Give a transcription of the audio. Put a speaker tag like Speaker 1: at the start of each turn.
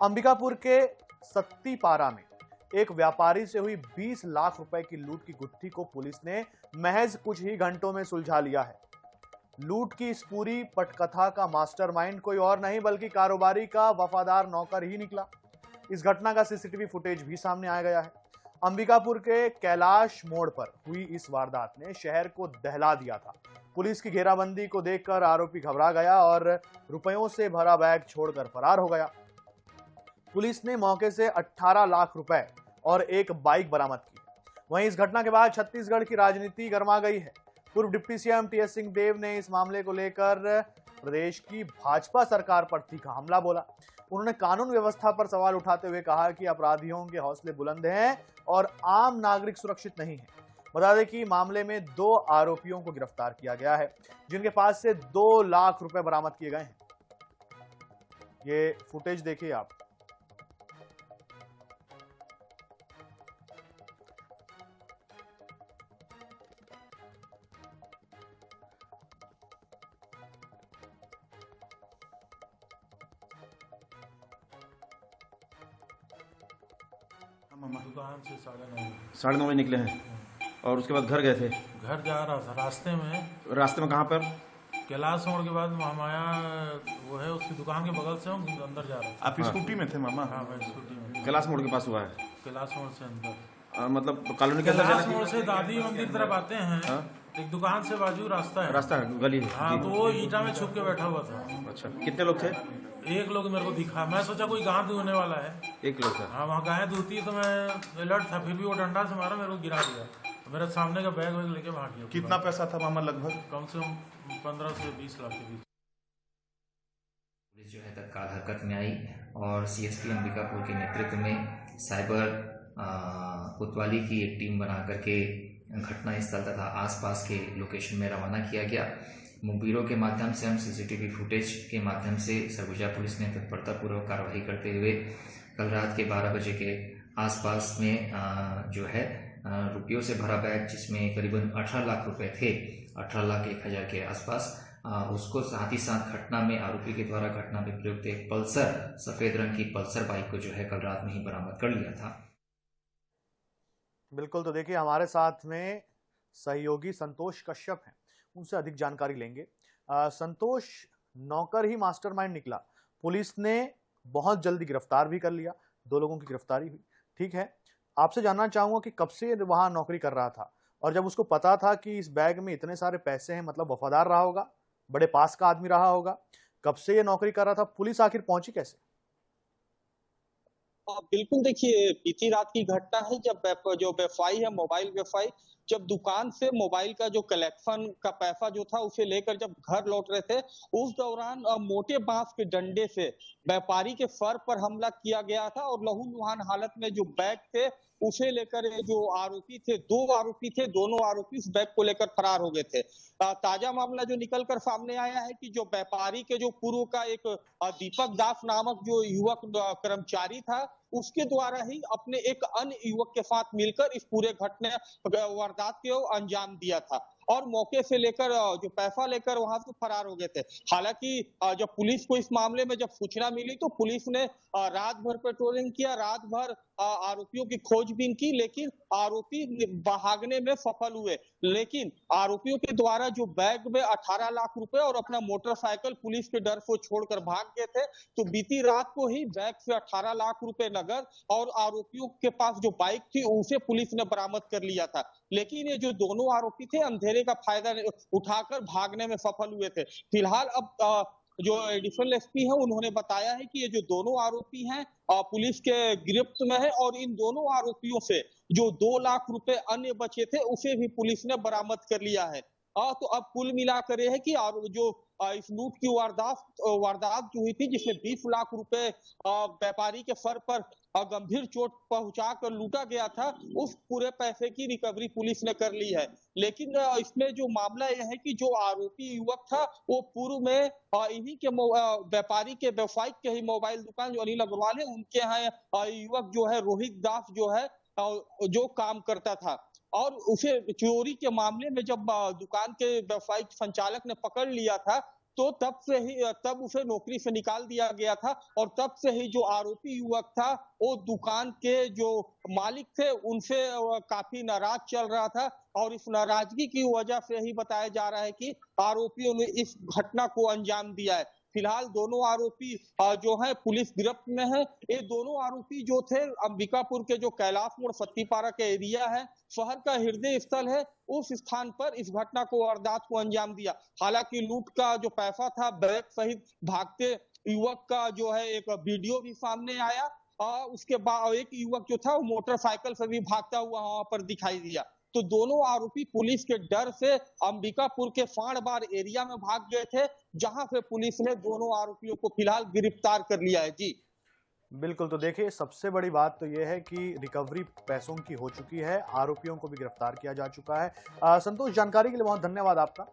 Speaker 1: अंबिकापुर के सत्तीपारा में एक व्यापारी से हुई 20 लाख रुपए की लूट की गुत्थी को पुलिस ने महज कुछ ही घंटों में सुलझा लिया है। लूट की इस पूरी पटकथा का मास्टरमाइंड कोई और नहीं बल्कि कारोबारी का वफादार नौकर ही निकला। इस घटना का सीसीटीवी फुटेज भी सामने आ गया है। अंबिकापुर के कैलाश मोड़ पर हुई इस वारदात ने शहर को दहला दिया था। पुलिस की घेराबंदी को देखकर आरोपी घबरा गया और रुपयों से भरा बैग छोड़कर फरार हो गया। पुलिस ने मौके से 18 लाख रुपए और एक बाइक बरामद की। वहीं इस घटना के बाद छत्तीसगढ़ की राजनीति गर्मा गई है। पूर्व डिप्टी सीएम टीएस सिंहदेव ने इस मामले को लेकर प्रदेश की भाजपा सरकार पर तीखा हमला बोला। उन्होंने कानून व्यवस्था पर सवाल उठाते हुए कहा कि अपराधियों के हौसले बुलंद हैं और आम नागरिक सुरक्षित नहीं है। बता दें कि मामले में 2 आरोपियों को गिरफ्तार किया गया है, जिनके पास से 2 लाख रुपए बरामद किए गए हैं। ये फुटेज देखिए आप।
Speaker 2: दुकान से
Speaker 3: 9:30 बजे निकले हैं और उसके बाद घर गए थे।
Speaker 2: घर जा रहा था, रास्ते में
Speaker 3: कहाँ पर?
Speaker 2: कैलाश मोड़ के बाद महामाया वो है, उसकी दुकान के बगल से हम अंदर जा रहे थे।
Speaker 3: आप स्कूटी में थे मामा?
Speaker 2: हाँ, मैं स्कूटी में।
Speaker 3: कैलाश मोड़ के पास हुआ है?
Speaker 2: कैलाश मोड़ से अंदर,
Speaker 3: मतलब कॉलोनी के अंदर?
Speaker 2: कैलाश मोड़ से दादी मंदिर तरफ आते हैं।
Speaker 3: हाँ?
Speaker 2: एक दुकान से बाजू रास्ता है,
Speaker 3: गली है।
Speaker 2: हाँ, तो वो ईटा में छुप के बैठा हुआ था।
Speaker 3: अच्छा, कितने लोग थे?
Speaker 2: एक लोग मेरे को दिखा, मैं सोचा कोई गाय दूहने वाला है।
Speaker 3: एक लोग था?
Speaker 2: हाँ, वहाँ गाय दूहती है तो मैं अलर्ट था, फिर भी वो डंडा से मारा, मेरे को गिरा दिया। तो मेरे सामने का बैग वैग लेके भाग गया।
Speaker 3: कितना पैसा था मामा? लगभग
Speaker 2: कम से कम 15 से 20 लाख के बीच।
Speaker 4: पुलिस जो है तत्काल हरकत में आई और सीएसपी अंबिकापुर के नेतृत्व में साइबर कोतवाली की एक टीम बना करके घटना स्थल तथा आसपास के लोकेशन में रवाना किया गया। मुखबिरों के माध्यम से हम सीसीटीवी फुटेज के माध्यम से सरगुजा पुलिस ने तत्परतापूर्वक कार्रवाई करते हुए कल रात के 12 बजे के आसपास में जो है रुपयों से भरा बैग, जिसमें करीबन 18 लाख रुपए थे, 18 लाख 1,000 के आसपास, उसको साथ ही साथ घटना में आरोपी के द्वारा घटना में प्रयुक्त एक पल्सर, सफेद रंग की पल्सर बाइक को जो है कल रात में ही बरामद कर लिया था।
Speaker 1: बिल्कुल, तो देखिए हमारे साथ में सहयोगी संतोष कश्यप हैं, उनसे अधिक जानकारी लेंगे। संतोष, नौकर ही मास्टरमाइंड निकला, पुलिस ने बहुत जल्दी गिरफ्तार भी कर लिया, 2 लोगों की गिरफ्तारी हुई, ठीक है। आपसे जानना चाहूंगा कि कब से वहां नौकरी कर रहा था और जब उसको पता था कि इस बैग में इतने सारे पैसे हैं, मतलब वफादार रहा होगा, बड़े पास का आदमी रहा होगा, कब से ये नौकरी कर रहा था, पुलिस आखिर पहुंची कैसे?
Speaker 5: बिल्कुल, देखिए बीती रात की घटना है जब जो व्यवसायी है, मोबाइल व्यवसायी, जब दुकान से मोबाइल का जो कलेक्शन का पैसा जो था उसे लेकर जब घर लौट रहे थे, उस दौरान मोटे बांस के डंडे से व्यापारी के सर पर हमला किया गया था और लहूलुहान हालत में जो बैग थे उसे लेकर जो आरोपी थे, 2 आरोपी थे, दोनों आरोपी उस बैग को लेकर फरार हो गए थे। ताजा मामला जो निकलकर सामने आया है कि जो व्यापारी के जो पूर्व का एक दीपक दास नामक जो युवक कर्मचारी था, उसके द्वारा ही अपने एक अन्य युवक के साथ मिलकर इस पूरे घटना वारदात को अंजाम दिया था और मौके से लेकर जो पैसा लेकर वहां से फरार हो गए थे। हालांकि जब पुलिस को इस मामले में जब सूचना मिली तो पुलिस ने रात भर पेट्रोलिंग किया, रात भर आरोपियों की खोजबीन की, लेकिन आरोपी भागने में सफल हुए। लेकिन आरोपियों के द्वारा जो बैग में 18 लाख रुपए और अपना मोटरसाइकिल पुलिस के डर को छोड़कर भाग गए थे, तो बीती रात को ही बैग से 18 लाख रुपए नगद और आरोपियों के पास जो बाइक थी उसे पुलिस ने बरामद कर लिया था। लेकिन ये जो दोनों आरोपी थे अंधेरे का फायदा उठाकर भागने में सफल हुए थे। फिलहाल अब जो एडिशनल एसपी है उन्होंने बताया है कि ये जो दोनों आरोपी हैं पुलिस के गिरफ्त में है और इन दोनों आरोपियों से जो 2 लाख रुपए अन्य बचे थे उसे भी पुलिस ने बरामद कर लिया है। तो अब कुल मिलाकर यह है कि जो इस लूट की वारदात जो हुई थी, जिसमें 20 लाख रुपए व्यापारी के सर पर गंभीर चोट पहुंचाकर लूटा गया था, उस पूरे पैसे की रिकवरी पुलिस ने कर ली है। लेकिन इसमें जो मामला यह है कि जो आरोपी युवक था वो पूर्व में इन्हीं के व्यापारी के व्यवसायिक के ही मोबाइल दुकान जो अनिल अग्रवाल है उनके यहाँ युवक जो है रोहित दास जो है जो काम करता था और उसे चोरी के मामले में जब दुकान के व्यवसायिक संचालक ने पकड़ लिया था तो तब उसे नौकरी से निकाल दिया गया था और तब से ही जो आरोपी युवक था वो दुकान के जो मालिक थे उनसे काफी नाराज चल रहा था और इस नाराजगी की वजह से ही बताया जा रहा है कि आरोपियों ने इस घटना को अंजाम दिया है। फिलहाल दोनों आरोपी जो है पुलिस गिरफ्त में है। ये दोनों आरोपी जो थे अंबिकापुर के जो कैलाश मोड़ सत्तीपारा के एरिया है, शहर का हृदय स्थल है, उस स्थान पर इस घटना को वारदात को अंजाम दिया। हालांकि लूट का जो पैसा था, बैग सहित भागते युवक का जो है एक वीडियो भी सामने आया। उसके बाद एक युवक जो था वो मोटरसाइकिल से भी भागता हुआ वहां पर दिखाई दिया। तो दोनों आरोपी पुलिस के डर से अंबिकापुर के फाड़बार एरिया में भाग गए थे, जहां से पुलिस ने दोनों आरोपियों को फिलहाल गिरफ्तार कर लिया है। जी
Speaker 1: बिल्कुल, तो देखिए सबसे बड़ी बात तो यह है कि रिकवरी पैसों की हो चुकी है, आरोपियों को भी गिरफ्तार किया जा चुका है। संतोष, जानकारी के लिए बहुत धन्यवाद आपका।